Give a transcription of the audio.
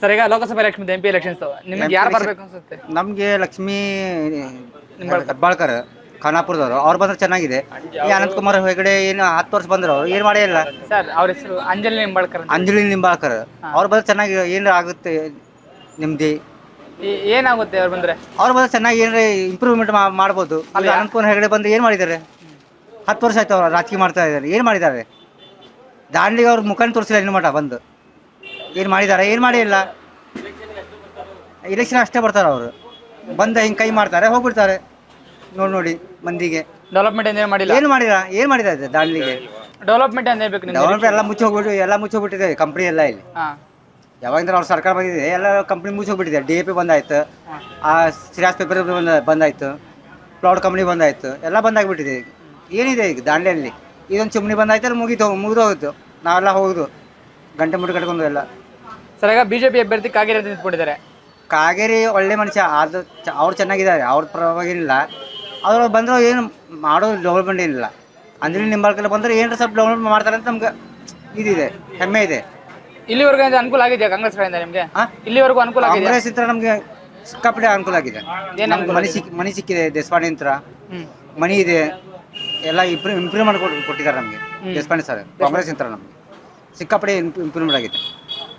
Sir ಈಗ Lok Sabha election MP elections ನಿಮ್ಗೆ ಯಾರು ಬರ್ಬೇಕು ಅನ್ಸುತ್ತೆ? ನಮಗೆ ಲಕ್ಷ್ಮೀ ನಿಂಬಾಳ್ಕರ್. ಹೆಬ್ಬಾಳ್ಕರ್ ಖಾನಾಪುರದವರು ಅವ್ರು ಬಂದ್ರೆ ಚೆನ್ನಾಗಿದೆ. ಈ ಅನಂತಕುಮಾರ್ ಹೆಗಡೆ ಏನು 10 ವರ್ಷ ಬಂದ್ರು ಅವ್ರು ಏನು ಮಾಡೇ ಇಲ್ಲ. ಸರ್ ಅವ್ರ ಹೆಸರು ಅಂಜಲಿ ನಿಂಬಾಳ್ಕರ್ ಅಂತ. ಅಂಜಲಿ ನಿಂಬಾಳ್ಕರ್ ಅವ್ರು ಬಂದ್ರೆ ಚೆನ್ನಾಗಿ ಏನು ಆಗುತ್ತೆ ನಿಮ್ದು. ಏನಾಗುತ್ತೆ ಅವ್ರು ಬಂದ್ರೆ? ಅವ್ರು ಬಂದ್ರೆ ಚೆನ್ನಾಗಿ ಏನಾರ ಇಂಪ್ರೂವ್ಮೆಂಟ್ ಮಾಡ್ಬೋದು. ಅಲ್ಲಿ ಅನಂತಕುಮಾರ್ ಹೆಗಡೆ ಬಂದು ಏನು ಮಾಡಿದ್ದಾರೆ? 10 ವರ್ಷ ಆಯ್ತು ಅವ್ರು ರಾಜಕೀಯ ಮಾಡ್ತಾ ಇದ್ದಾರೆ. ಏನು ಮಾಡಿದ್ದಾರೆ? ದಾಂಡ್ಲಿಗೆ ಅವ್ರ ಮುಖಾನ ತೋರಿಸಿಲ್ಲ ಇನ್ನು ಮಠ ಬಂದು ಏನು ಮಾಡಿದ್ದಾರೆ? ಏನು ಮಾಡೇ ಇಲ್ಲ. ಇಲೆಕ್ಷನ್ ಅಷ್ಟೇ ಬರ್ತಾರೆ ಅವರು ಬಂದ ಹಿಂಗೆ ಕೈ ಮಾಡ್ತಾರೆ ಹೋಗ್ಬಿಡ್ತಾರೆ. ನೋಡಿ ಮಂದಿಗೆ ಡೆವಲಪ್ಮೆಂಟ್ ಏನು ಮಾಡಿಲ್ಲ. ಏನು ಮಾಡಿದ್ದಾರೆ ದಾಂಡ್ಲಿಗೆ? ಡೆವಲಪ್ಮೆಂಟ್ ಅಂತ ಹೇಳ್ಬೇಕು ನಿಮ್ಗೆ. ಡೆವಲಪ್ಮೆಂಟ್ ಎಲ್ಲ ಮುಚ್ಚೋಗ್ಬಿಟ್ಟಿದೆ ಕಂಪ್ನಿ ಎಲ್ಲ ಇಲ್ಲಿ. ಹಾ ಯಾವಾಗಿಂದ ಅವ್ರ ಸರ್ಕಾರ ಬಂದಿದೆ ಎಲ್ಲ ಕಂಪ್ನಿ ಮುಚ್ಚೋಗ್ಬಿಟ್ಟಿದೆ. DAP ಬಂದಾಯ್ತು, ಆ ಸಿರಾಜ್ ಪೇಪರ್ ಬಂದಾಯ್ತು, ಪ್ಲಾಟ್ ಕಂಪ್ನಿ ಬಂದಾಯ್ತು, ಎಲ್ಲ ಬಂದಾಗ್ಬಿಟ್ಟಿದೆ. ಏನಿದೆ ಈಗ ದಾಂಡ್ಲಿಯಲ್ಲಿ? ಇದೊಂದು ಚಿಮ್ನಿ ಬಂದಾಯ್ತು ಮುಗಿದು ಹೋಗಿತ್ತು. ನಾವೆಲ್ಲ ಹೋಗುದು ಗಂಟೆ ಮುಟ್ಟು ಕಟ್ಕೊಂಡು ಎಲ್ಲ. ಸರ್ ಈಗ BJP ಅಭ್ಯರ್ಥಿ ಕಾಗೇರಿ ಅಂತ ನಿಂತ್ಕೊಂಡಿದ್ದಾರೆ. ಕಾಗೇರಿ ಒಳ್ಳೆ ಮನುಷ್ಯ, ಅದು ಅವ್ರು ಚೆನ್ನಾಗಿದ್ದಾರೆ, ಅವ್ರ ಪರವಾಗಿಲ್ಲ. ಅವ್ರು ಬಂದರೂ ಏನು ಮಾಡೋದು ಡೆವಲಪ್ಮೆಂಟ್ ಏನಿಲ್ಲ. ಅಂಜಲಿ ನಿಂಬಾಳ್ಕರ್ ಬಂದರೆ ಏನಾರ ಸ್ವಲ್ಪ ಡೆವಲಪ್ಮೆಂಟ್ ಮಾಡ್ತಾರೆ ಅಂತ ನಮ್ಗೆ ಇದಿದೆ, ಹೆಮ್ಮೆ ಇದೆ. ಇಲ್ಲಿವರೆಗೂ ಅನುಕೂಲ ಆಗಿದೆಯಾ ಕಾಂಗ್ರೆಸ್ ಕಡೆಯಿಂದ ನಿಮಗೆ? ಇಲ್ಲಿವರೆಗೂ ಅನುಕೂಲ ಆಗಿದೆ? ಕಾಂಗ್ರೆಸ್ ಇತ್ರ ನಮಗೆ ಸಿಕ್ಕಾಪಟ್ಟೆ ಅನುಕೂಲ ಆಗಿದೆ. ಮನಿ ಸಿಕ್ಕಿದೆ, ದೇಶಪಾಂಡೆ ಯಂತ್ರ ಮನಿ ಇದೆ, ಎಲ್ಲ ಇಂಪ್ರೂವ್ ಮಾಡಿ ಕೊಟ್ಟಿದ್ದಾರೆ ನಮಗೆ ದೇಶಪಾಂಡೆ ಸರ್. ಕಾಂಗ್ರೆಸ್ ಯಂತ್ರ ನಮಗೆ ಸಿಕ್ಕಾಪಟ್ಟೆ ಇಂಪ್ರೂವ್ಮೆಂಟ್ ಆಗಿದೆ.